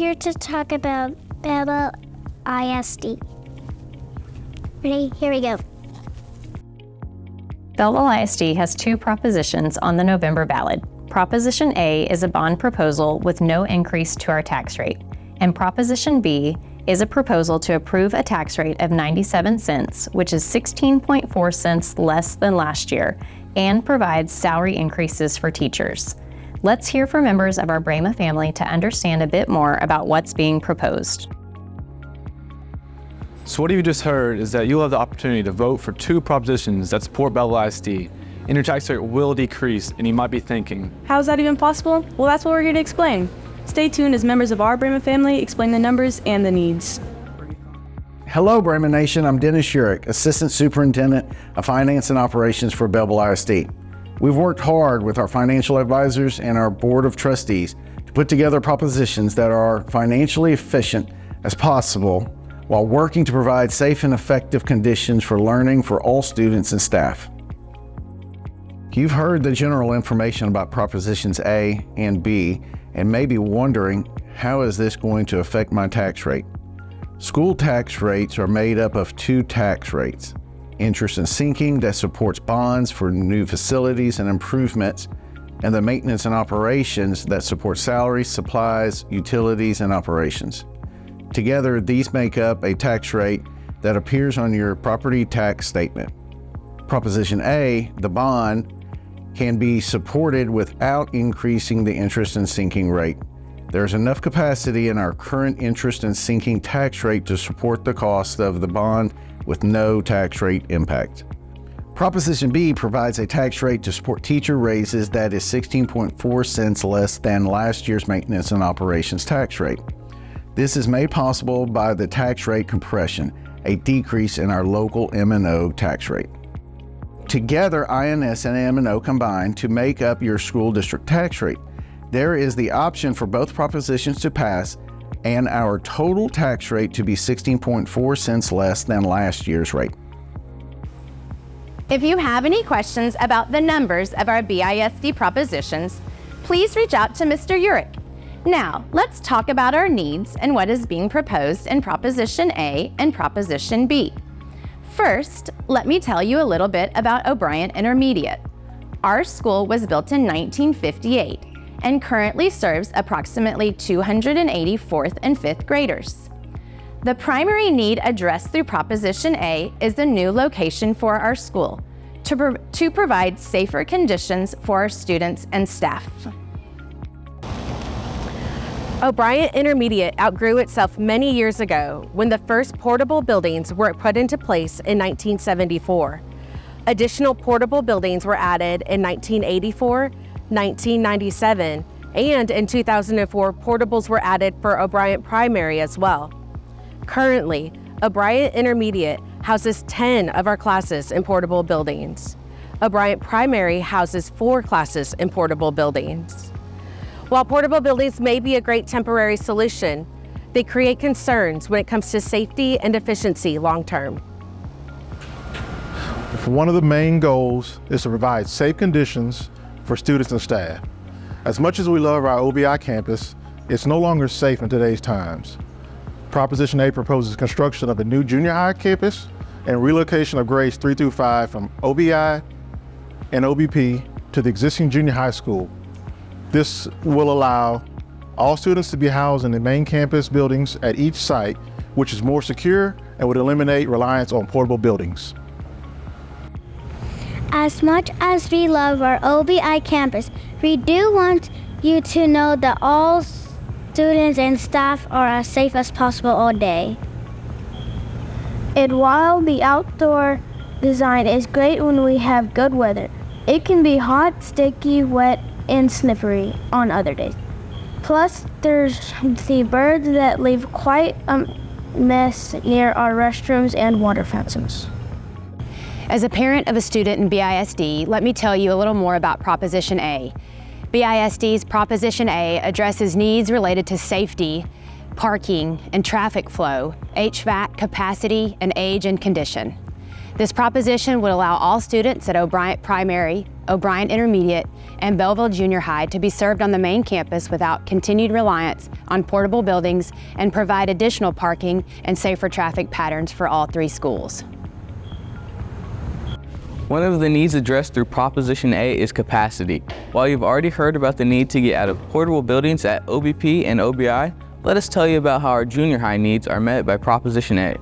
here to talk about Belleville ISD. Ready? Here we go. Belleville ISD has two propositions on the November ballot. Proposition A is a bond proposal with no increase to our tax rate, and Proposition B is a proposal to approve a tax rate of 97 cents, which is 16.4 cents less than last year, and provides salary increases for teachers. Let's hear from members of our Brema family to understand a bit more about what's being proposed. So what you just heard is that you'll have the opportunity to vote for two propositions that support Belleville ISD, and your tax rate will decrease, and you might be thinking, how's that even possible? Well, that's what we're here to explain. Stay tuned as members of our Brema family explain the numbers and the needs. Hello, Brema Nation. I'm Dennis Urich, Assistant Superintendent of Finance and Operations for Belleville ISD. We've worked hard with our financial advisors and our Board of Trustees to put together propositions that are financially efficient as possible while working to provide safe and effective conditions for learning for all students and staff. You've heard the general information about Propositions A and B and may be wondering, how is this going to affect my tax rate? School tax rates are made up of two tax rates: interest and sinking that supports bonds for new facilities and improvements, and the maintenance and operations that support salaries, supplies, utilities, and operations. Together, these make up a tax rate that appears on your property tax statement. Proposition A, the bond, can be supported without increasing the interest and sinking rate. There's enough capacity in our current interest and sinking tax rate to support the cost of the bond with no tax rate impact. Proposition B provides a tax rate to support teacher raises that is 16.4 cents less than last year's maintenance and operations tax rate. This is made possible by the tax rate compression, a decrease in our local M&O tax rate. Together, INS and M&O combine to make up your school district tax rate. There is the option for both propositions to pass and our total tax rate to be 16.4 cents less than last year's rate. If you have any questions about the numbers of our BISD propositions, please reach out to Mr. Urich. Now, let's talk about our needs and what is being proposed in Proposition A and Proposition B. First, let me tell you a little bit about O'Brien Intermediate. Our school was built in 1958 and currently serves approximately 280 4th and 5th graders. The primary need addressed through Proposition A is a new location for our school to provide safer conditions for our students and staff. O'Brien Intermediate outgrew itself many years ago when the first portable buildings were put into place in 1974. Additional portable buildings were added in 1984, 1997, and in 2004, portables were added for O'Brien Primary as well. Currently, O'Brien Intermediate houses 10 of our classes in portable buildings. O'Brien Primary houses 4 classes in portable buildings. While portable buildings may be a great temporary solution, they create concerns when it comes to safety and efficiency long-term. One of the main goals is to provide safe conditions for students and staff. As much as we love our OBI campus, it's no longer safe in today's times. Proposition A proposes construction of a new junior high campus and relocation of grades 3 through 5 from OBI and OBP to the existing junior high school. This will allow all students to be housed in the main campus buildings at each site, which is more secure and would eliminate reliance on portable buildings. As much as we love our OBI campus, we do want you to know that all students and staff are as safe as possible all day. And while the outdoor design is great when we have good weather, it can be hot, sticky, wet, and slippery on other days. Plus, there's the birds that leave quite a mess near our restrooms and water fountains. As a parent of a student in BISD, let me tell you a little more about Proposition A. BISD's Proposition A addresses needs related to safety, parking, and traffic flow, HVAC capacity, and age and condition. This proposition would allow all students at O'Brien Primary, O'Brien Intermediate, and Belleville Junior High to be served on the main campus without continued reliance on portable buildings and provide additional parking and safer traffic patterns for all 3 schools. One of the needs addressed through Proposition A is capacity. While you've already heard about the need to get out of portable buildings at OBP and OBI, let us tell you about how our junior high needs are met by Proposition A.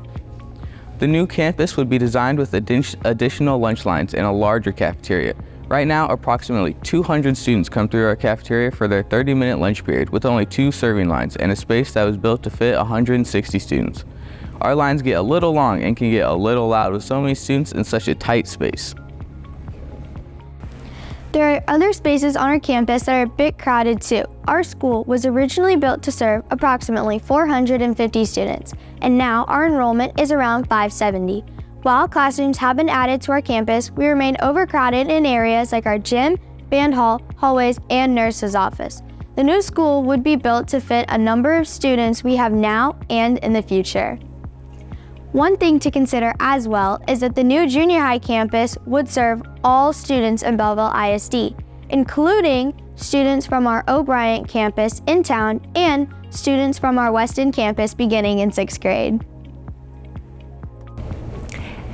The new campus would be designed with additional lunch lines and a larger cafeteria. Right now, approximately 200 students come through our cafeteria for their 30-minute lunch period with only 2 serving lines and a space that was built to fit 160 students. Our lines get a little long and can get a little loud with so many students in such a tight space. There are other spaces on our campus that are a bit crowded too. Our school was originally built to serve approximately 450 students, and now our enrollment is around 570. While classrooms have been added to our campus, we remain overcrowded in areas like our gym, band hall, hallways, and nurse's office. The new school would be built to fit a number of students we have now and in the future. One thing to consider as well is that the new junior high campus would serve all students in Belleville ISD, including students from our O'Brien campus in town and students from our West End campus beginning in 6th grade.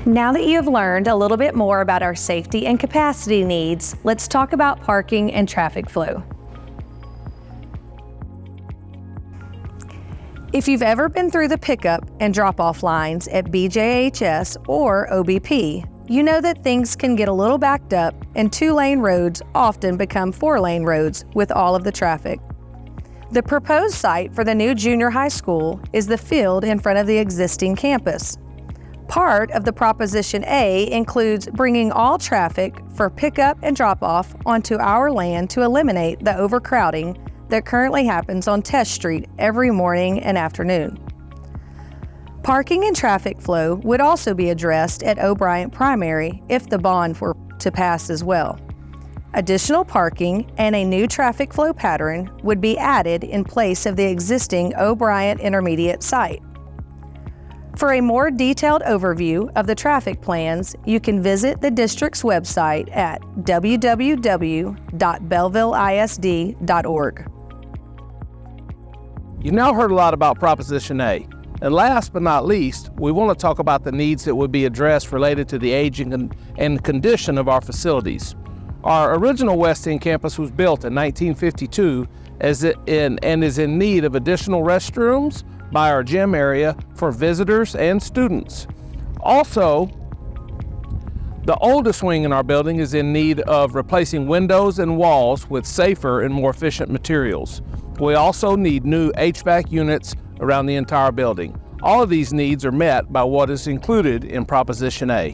Now that you have learned a little bit more about our safety and capacity needs, let's talk about parking and traffic flow. If you've ever been through the pickup and drop-off lines at BJHS or OBP, you know that things can get a little backed up and 2-lane roads often become 4-lane roads with all of the traffic. The proposed site for the new junior high school is the field in front of the existing campus. Part of the Proposition A includes bringing all traffic for pickup and drop-off onto our land to eliminate the overcrowding that currently happens on Test Street every morning and afternoon. Parking and traffic flow would also be addressed at O'Brien Primary if the bond were to pass as well. Additional parking and a new traffic flow pattern would be added in place of the existing O'Brien Intermediate site. For a more detailed overview of the traffic plans, you can visit the district's website at www.bellevillisd.org. You've now heard a lot about Proposition A. And last but not least, we want to talk about the needs that would be addressed related to the aging and condition of our facilities. Our original West End campus was built in 1952 and is in need of additional restrooms by our gym area for visitors and students. Also, the oldest wing in our building is in need of replacing windows and walls with safer and more efficient materials. We also need new HVAC units around the entire building. All of these needs are met by what is included in Proposition A.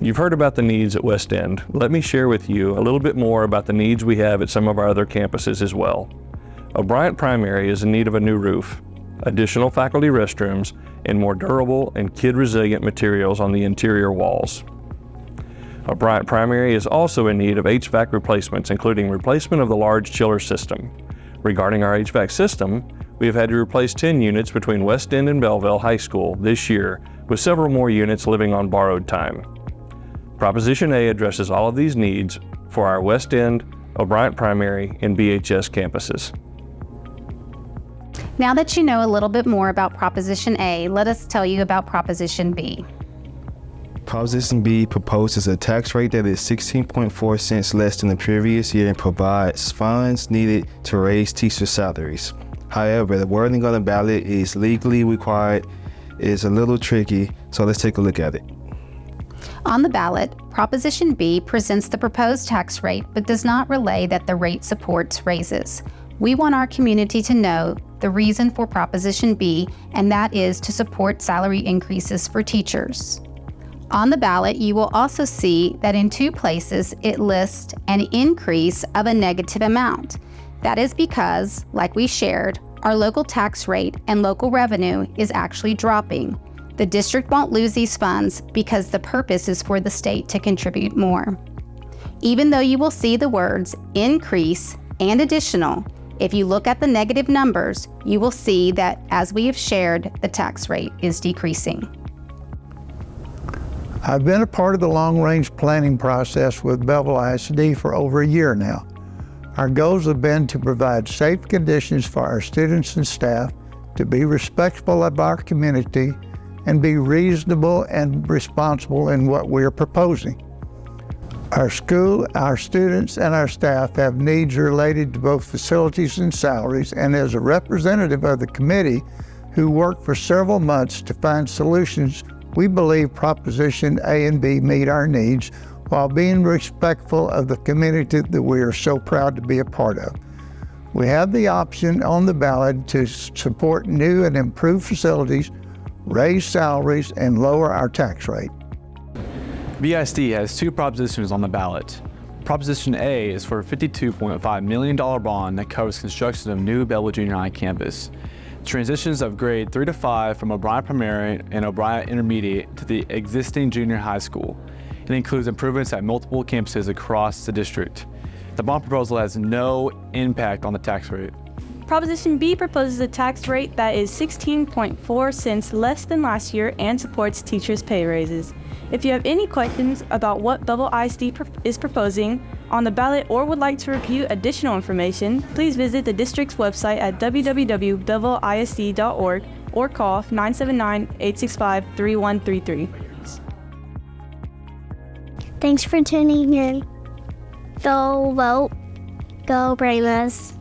You've heard about the needs at West End. Let me share with you a little bit more about the needs we have at some of our other campuses as well. O'Brien Primary is in need of a new roof, additional faculty restrooms, and more durable and kid-resilient materials on the interior walls. O'Brien Primary is also in need of HVAC replacements, including replacement of the large chiller system. Regarding our HVAC system, we have had to replace 10 units between West End and Belleville High School this year, with several more units living on borrowed time. Proposition A addresses all of these needs for our West End, O'Brien Primary, and BHS campuses. Now that you know a little bit more about Proposition A, let us tell you about Proposition B. Proposition B proposes a tax rate that is 16.4 cents less than the previous year and provides funds needed to raise teacher salaries. However, the wording on the ballot is legally required. It's a little tricky, so let's take a look at it. On the ballot, Proposition B presents the proposed tax rate but does not relay that the rate supports raises. We want our community to know the reason for Proposition B, and that is to support salary increases for teachers. On the ballot, you will also see that in 2 places it lists an increase of a negative amount. That is because, like we shared, our local tax rate and local revenue is actually dropping. The district won't lose these funds because the purpose is for the state to contribute more. Even though you will see the words increase and additional, if you look at the negative numbers, you will see that, as we have shared, the tax rate is decreasing. I've been a part of the long-range planning process with Belleville ISD for over a year now. Our goals have been to provide safe conditions for our students and staff, to be respectful of our community, and be reasonable and responsible in what we are proposing. Our school, our students, and our staff have needs related to both facilities and salaries, and as a representative of the committee who worked for several months to find solutions, we believe Proposition A and B meet our needs while being respectful of the community that we are so proud to be a part of. We have the option on the ballot to support new and improved facilities, raise salaries, and lower our tax rate. BISD has two propositions on the ballot. Proposition A is for a $52.5 million bond that covers construction of new Belleville Junior High campus. Transitions of grade 3 to 5 from O'Brien Primary and O'Brien Intermediate to the existing junior high school. It includes improvements at multiple campuses across the district. The bond proposal has no impact on the tax rate. Proposition B proposes a tax rate that is 16.4 cents less than last year and supports teachers' pay raises. If you have any questions about what Belleville ISD is proposing on the ballot or would like to review additional information, please visit the district's website at www.bellevilleisd.org or call 979-865-3133. Thanks for tuning in. Go vote. Go Brahmas.